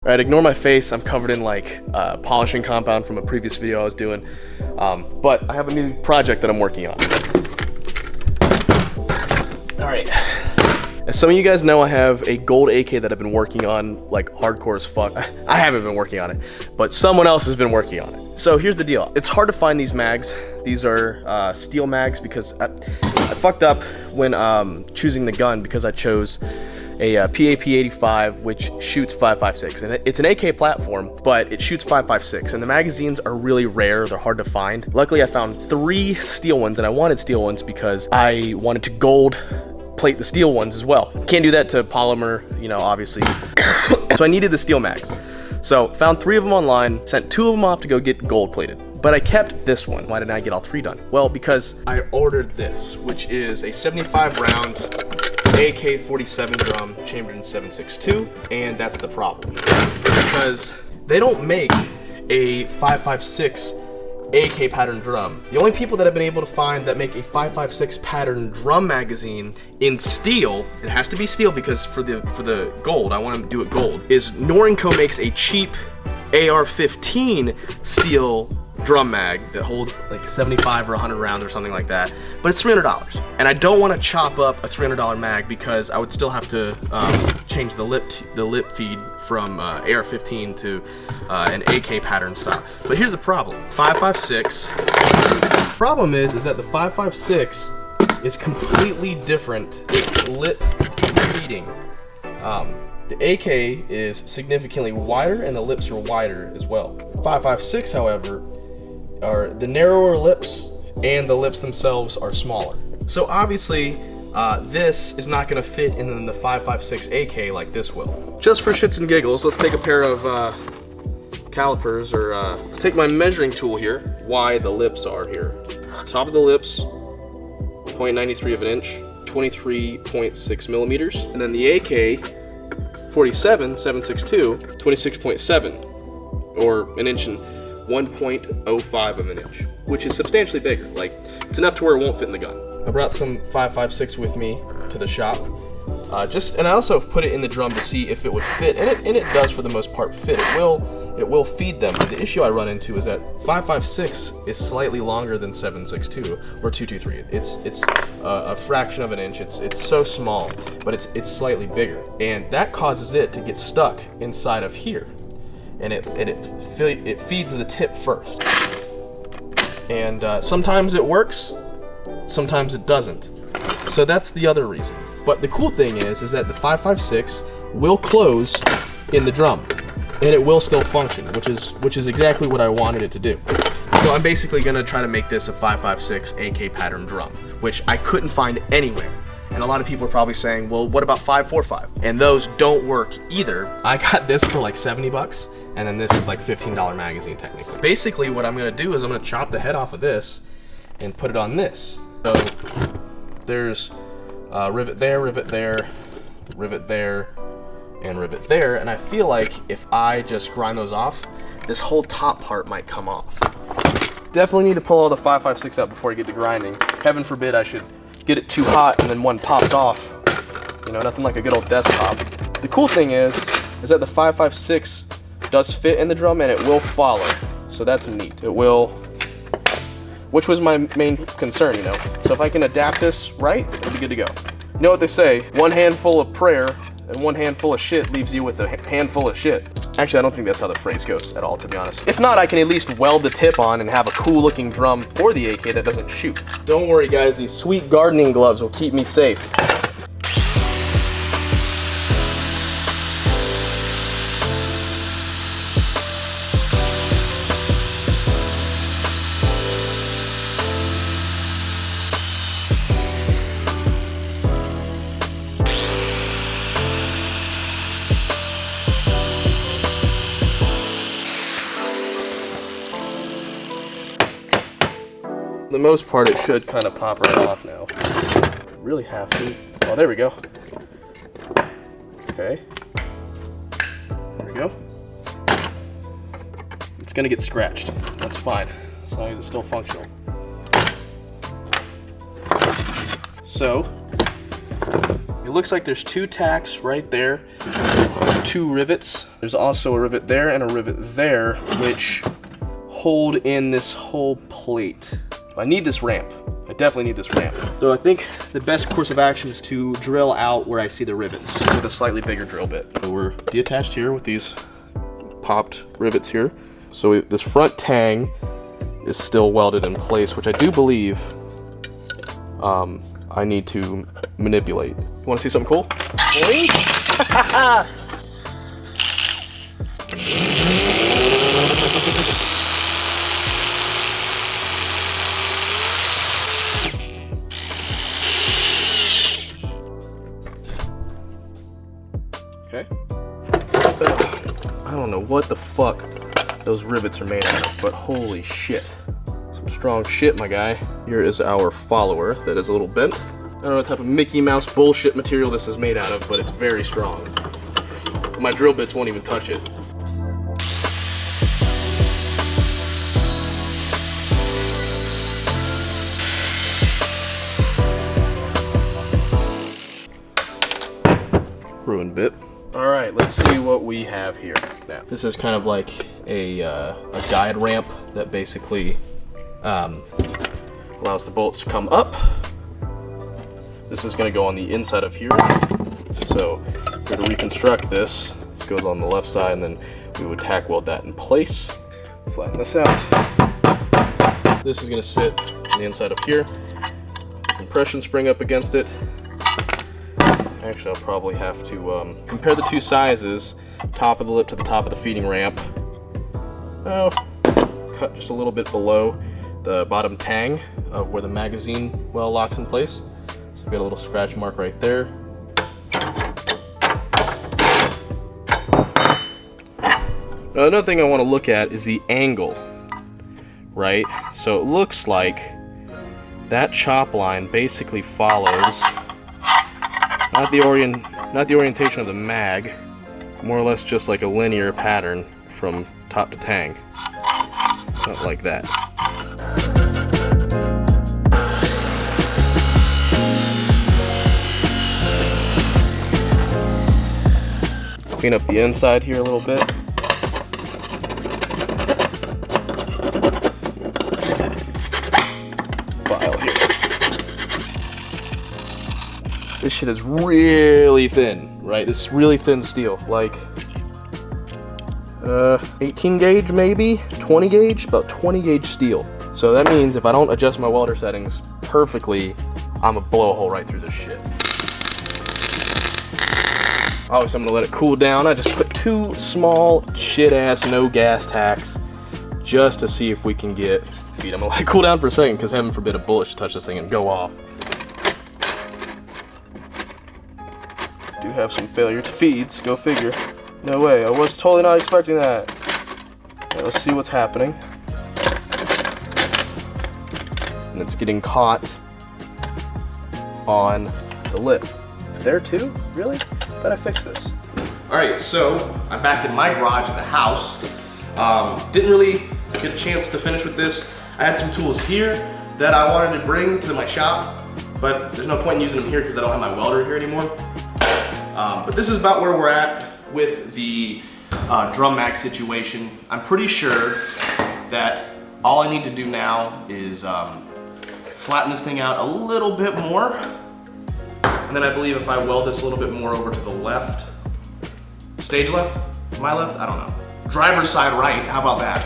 Alright, ignore my face. I'm covered in like polishing compound from a previous video I was doing. But I have a new project that I'm working on. Alright. As some of you guys know, I have a gold AK that I've been working on like hardcore as fuck. I haven't been working on it, but someone else has been working on it. So here's the deal. It's hard to find these mags. These are steel mags because I fucked up when choosing the gun because I chose a PAP-85 which shoots 5.56, and it's an AK platform, but it shoots 5.56, and the magazines are really rare. They're hard to find. Luckily, I found 3 steel ones, and I wanted steel ones because I wanted to gold plate the steel ones as well. Can't do that to polymer, you know, obviously. So I needed the steel mags. So found 3 of them online, sent 2 of them off to go get gold plated. But I kept this one. Why didn't I get all 3 done? Well, because I ordered this, which is a 75 round AK-47 drum chambered in 7.62, and that's the problem. Because they don't make a 5.56 AK pattern drum. The only people that I've been able to find that make a 5.56 pattern drum magazine in steel, it has to be steel because for the gold, I want to do it gold, is Norinco makes a cheap AR-15 steel drum mag that holds like 75 or 100 rounds or something like that, but it's $300, and I don't want to chop up a $300 mag because I would still have to change the lip feed from AR-15 to an AK pattern style. But here's the problem: 5.56. Problem is that the 5.56 is completely different. It's lip feeding. The AK is significantly wider, and the lips are wider as well. 5.56, however, are the narrower lips, and the lips themselves are smaller. So obviously, this is not going to fit in the 5.56 AK like this will. Just for shits and giggles, let's take a pair of calipers, or let's take my measuring tool here. Why the lips are here. So top of the lips, 0.93 of an inch, 23.6 millimeters, and then the AK-47 7.62, 26.7, or an inch and 1.05 of an inch, which is substantially bigger. Like, it's enough to where it won't fit in the gun. I brought some 5.56 with me to the shop, and I also put it in the drum to see if it would fit, and it does for the most part fit. It will feed them. But the issue I run into is that 5.56 is slightly longer than 7.62 or 2.23. It's a fraction of an inch. It's so small, but it's slightly bigger, and that causes it to get stuck inside of here. And it feeds the tip first, and sometimes it works, sometimes it doesn't. So that's the other reason. But the cool thing is that the 5.56 will close in the drum, and it will still function, which is exactly what I wanted it to do. So I'm basically gonna try to make this a 5.56 AK pattern drum, which I couldn't find anywhere. And a lot of people are probably saying, well, what about 5.45? And those don't work either. I got this for like 70 bucks, and then this is like $15 magazine technically. Basically what I'm gonna do is I'm gonna chop the head off of this and put it on this. So there's rivet there, rivet there, rivet there, and rivet there, and I feel like if I just grind those off, this whole top part might come off. Definitely need to pull all the 5.56 out before I get to grinding. Heaven forbid I should get it too hot and then one pops off. You know, nothing like a good old desktop. The cool thing is that the 5.56 does fit in the drum, and it will follow. So that's neat. It will, which was my main concern, you know. So if I can adapt this right, it'll be good to go. You know what they say, one handful of prayer and one handful of shit leaves you with a handful of shit. Actually, I don't think that's how the phrase goes at all, to be honest. If not, I can at least weld the tip on and have a cool looking drum for the AK that doesn't shoot. Don't worry guys, these sweet gardening gloves will keep me safe. For the most part, it should kind of pop right off now. Really have to. Oh, there we go. Okay. There we go. It's gonna get scratched. That's fine, as long as it's still functional. So, it looks like there's 2 tacks right there. 2 rivets. There's also a rivet there and a rivet there, which hold in this whole plate. I need this ramp. I definitely need this ramp. So I think the best course of action is to drill out where I see the rivets with a slightly bigger drill bit. So we're deattached here with these popped rivets here. So this front tang is still welded in place, which I do believe I need to manipulate. You want to see something cool? Boing! Okay. I don't know what the fuck those rivets are made out of, but holy shit. Some strong shit, my guy. Here is our follower that is a little bent. I don't know what type of Mickey Mouse bullshit material this is made out of, but it's very strong. My drill bits won't even touch it. Ruined bit. All right, let's see what we have here. Now, this is kind of like a guide ramp that basically allows the bolts to come up. This is going to go on the inside of here. So, we're going to reconstruct this. This goes on the left side, and then we would tack weld that in place. Flatten this out. This is going to sit on the inside of here. Compression spring up against it. Actually, I'll probably have to compare the two sizes, top of the lip to the top of the feeding ramp. Oh, cut just a little bit below the bottom tang of where the magazine well locks in place. So we've got a little scratch mark right there. Now, another thing I want to look at is the angle, right? So it looks like that chop line basically follows not the orientation of the mag, more or less just like a linear pattern from top to tang. Not like that. Clean up the inside here a little bit. File here. This shit is really thin, right? This is really thin steel, like 18 gauge maybe, 20 gauge, about 20 gauge steel. So that means if I don't adjust my welder settings perfectly, I'm gonna blow a hole right through this shit. Obviously I'm gonna let it cool down. I just put 2 small shit ass no gas tacks just to see if we can get feed. I'm gonna let it cool down for a second because heaven forbid a bullet should touch this thing and go off. Do have some failure to feeds, go figure. No way, I was totally not expecting that. Right, let's see what's happening. And it's getting caught on the lip. There too? Really? Thought I fixed this. Alright, so I'm back in my garage at the house. Didn't really get a chance to finish with this. I had some tools here that I wanted to bring to my shop, but there's no point in using them here because I don't have my welder here anymore. But this is about where we're at with the drum mag situation. I'm pretty sure that all I need to do now is flatten this thing out a little bit more. And then I believe if I weld this a little bit more over to the left, stage left, my left, I don't know. Driver's side right, how about that?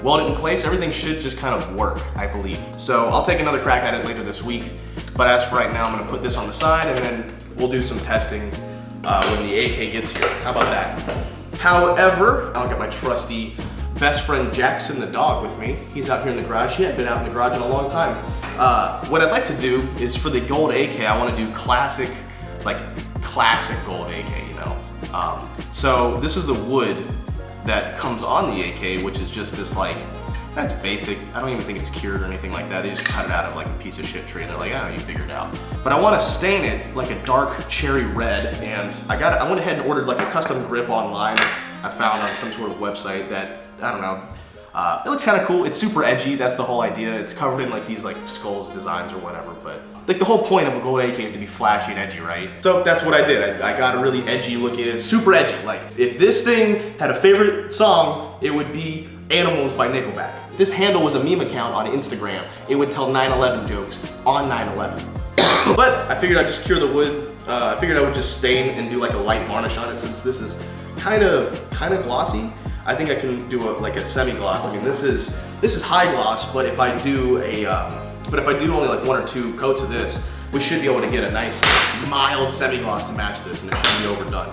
Weld it in place, everything should just kind of work, I believe. So I'll take another crack at it later this week. But as for right now, I'm gonna put this on the side and then we'll do some testing when the AK gets here. How about that? However, I'll get my trusty best friend Jackson the dog with me. He's out here in the garage. He hadn't been out in the garage in a long time. What I'd like to do is for the gold AK, I want to do classic gold AK, you know. So this is the wood that comes on the AK, which is just this like, that's basic. I don't even think it's cured or anything like that. They just cut it out of like a piece of shit tree and they're like, oh, you figured it out. But I want to stain it like a dark cherry red, and I went ahead and ordered like a custom grip online I found on some sort of website that, I don't know, It looks kind of cool. It's super edgy. That's the whole idea. It's covered in like these like skulls designs or whatever. But like the whole point of a gold AK is to be flashy and edgy, right? So that's what I did. I got a really edgy looking, super edgy. Like if this thing had a favorite song, it would be Animals by Nickelback. This handle was a meme account on Instagram. It would tell 9/11 jokes on 9/11. But I figured I'd just cure the wood. I figured I would just stain and do like a light varnish on it since this is kind of glossy. I think I can do like a semi-gloss. I mean, this is high gloss, but if I do only like 1 or 2 coats of this, we should be able to get a nice mild semi-gloss to match this, and it shouldn't be overdone.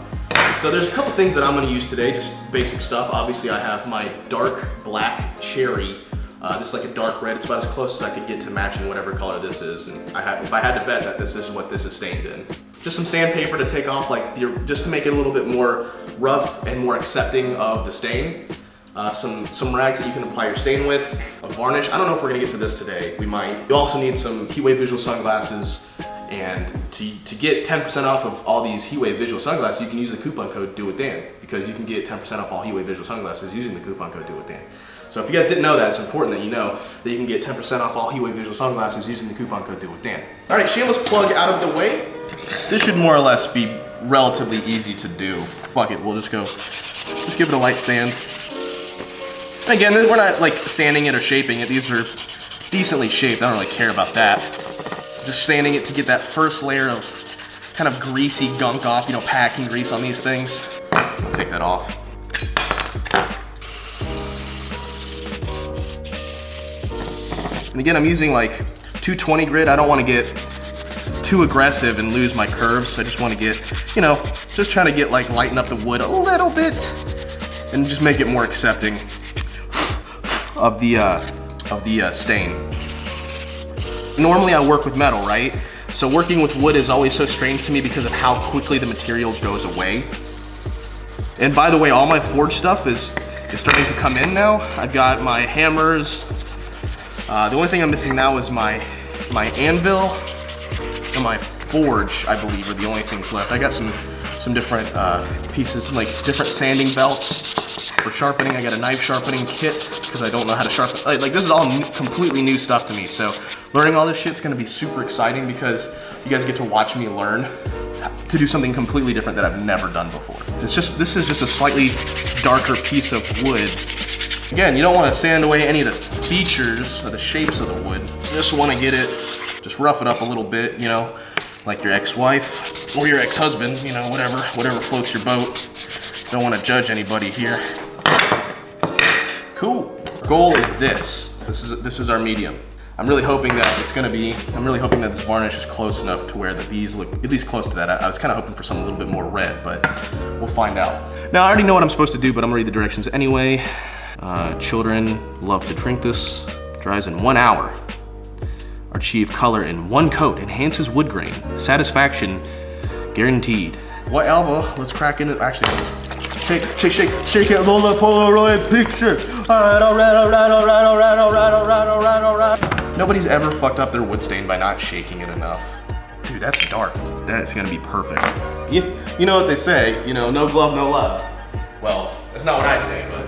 So there's a couple things that I'm going to use today, just basic stuff. Obviously, I have my dark black cherry. This is like a dark red. It's about as close as I could get to matching whatever color this is. And if I had to bet that this is what this is stained in. Just some sandpaper to take off, just to make it a little bit more rough and more accepting of the stain. Some rags that you can apply your stain with. A varnish. I don't know if we're gonna get to this today. We might. You also need some HeatwaveVisual sunglasses. And to get 10% off of all these HeatwaveVisual sunglasses, you can use the coupon code DOITWITHDAN, because you can get 10% off all HeatwaveVisual sunglasses using the coupon code DOITWITHDAN. So if you guys didn't know that, it's important that you know that you can get 10% off all HeatwaveVisual sunglasses using the coupon code DOITWITHDAN. All right, shameless plug out of the way. This should more or less be relatively easy to do. Fuck it, we'll just give it a light sand. And again, we're not like sanding it or shaping it. These are decently shaped. I don't really care about that. Just sanding it to get that first layer of kind of greasy gunk off, packing grease on these things. I'll take that off. And again, I'm using like 220 grit. I don't want to get too aggressive and lose my curves. I just want to get, just trying to get lighten up the wood a little bit and just make it more accepting of the stain. Normally I work with metal, right? So working with wood is always so strange to me because of how quickly the material goes away. And by the way, all my forged stuff is starting to come in now. I've got my hammers. The only thing I'm missing now is my anvil and my forge, I believe, are the only things left. I got some different pieces, like different sanding belts for sharpening. I got a knife sharpening kit because I don't know how to sharpen. Like this is all completely new stuff to me. So learning all this shit's gonna be super exciting because you guys get to watch me learn to do something completely different that I've never done before. This is just a slightly darker piece of wood. Again, you don't want to sand away any of the features or the shapes of the wood. You just want to get it, just rough it up a little bit, like your ex-wife or your ex-husband, whatever floats your boat. Don't want to judge anybody here. Cool. Goal is this. This is our medium. I'm really hoping that this varnish is close enough to where that these look at least close to that. I was kind of hoping for something a little bit more red, but we'll find out. Now I already know what I'm supposed to do, but I'm gonna read the directions anyway. Children love to drink this. Dries in 1 hour. Achieve color in 1 coat. Enhances wood grain. Satisfaction guaranteed. Whatever. Let's crack into. Actually, shake it. Lola Polaroid picture. All right. Nobody's ever fucked up their wood stain by not shaking it enough. Dude, that's dark. That's gonna be perfect. You know what they say? No glove, no love. Well, that's not what I say, but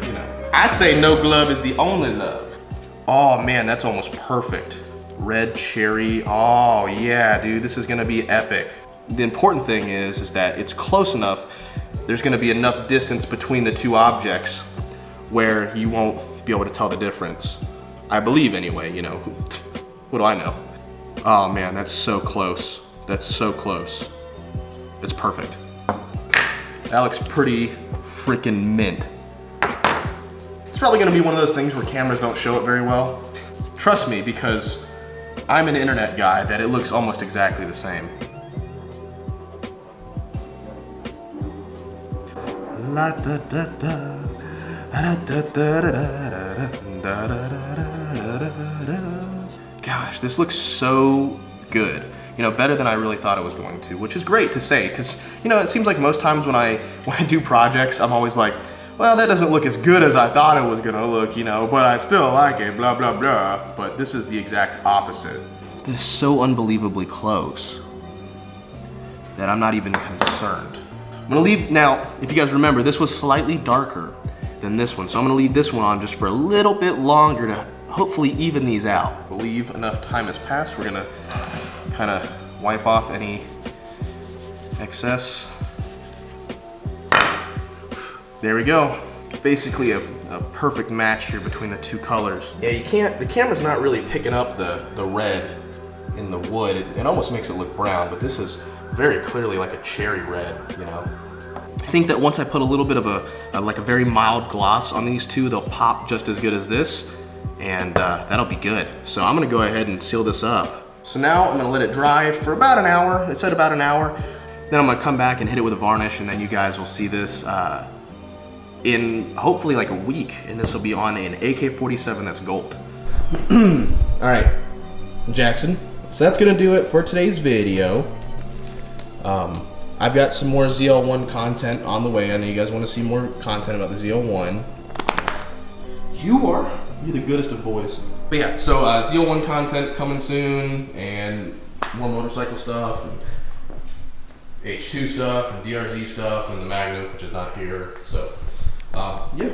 I say no glove is the only love. Oh man, that's almost perfect. Red cherry. Oh yeah, dude, this is gonna be epic. The important thing is that it's close enough. There's gonna be enough distance between the two objects where you won't be able to tell the difference. I believe anyway, what do I know? Oh man, that's so close. That's so close. It's perfect. That looks pretty freaking mint. It's probably gonna be one of those things where cameras don't show it very well. Trust me, because I'm an internet guy, that it looks almost exactly the same. Gosh, this looks so good. Better than I really thought it was going to, which is great to say, because it seems like most times when I do projects, I'm always like, well, that doesn't look as good as I thought it was gonna look, but I still like it, blah, blah, blah. But this is the exact opposite. This is so unbelievably close that I'm not even concerned. I'm gonna leave, now, if you guys remember, this was slightly darker than this one. So I'm gonna leave this one on just for a little bit longer to hopefully even these out. I believe enough time has passed. We're gonna kind of wipe off any excess. There we go. Basically a perfect match here between the two colors. Yeah, you can't, the camera's not really picking up the red in the wood. It almost makes it look brown, but this is very clearly like a cherry red, you know. I think that once I put a little bit of like a very mild gloss on these two, they'll pop just as good as this, and that'll be good. So I'm gonna go ahead and seal this up. So now I'm gonna let it dry for about an hour. It said about an hour. Then I'm gonna come back and hit it with a varnish, and then you guys will see this in hopefully like a week, and this will be on an AK-47 that's gold. All right, Jackson. So that's gonna do it for today's video. I've got some more ZL1 content on the way. I know you guys want to see more content about the ZL1. You're the goodest of boys. But yeah, so ZL1 content coming soon, and more motorcycle stuff, and H2 stuff, and DRZ stuff, and the Magnum, which is not here. So yeah.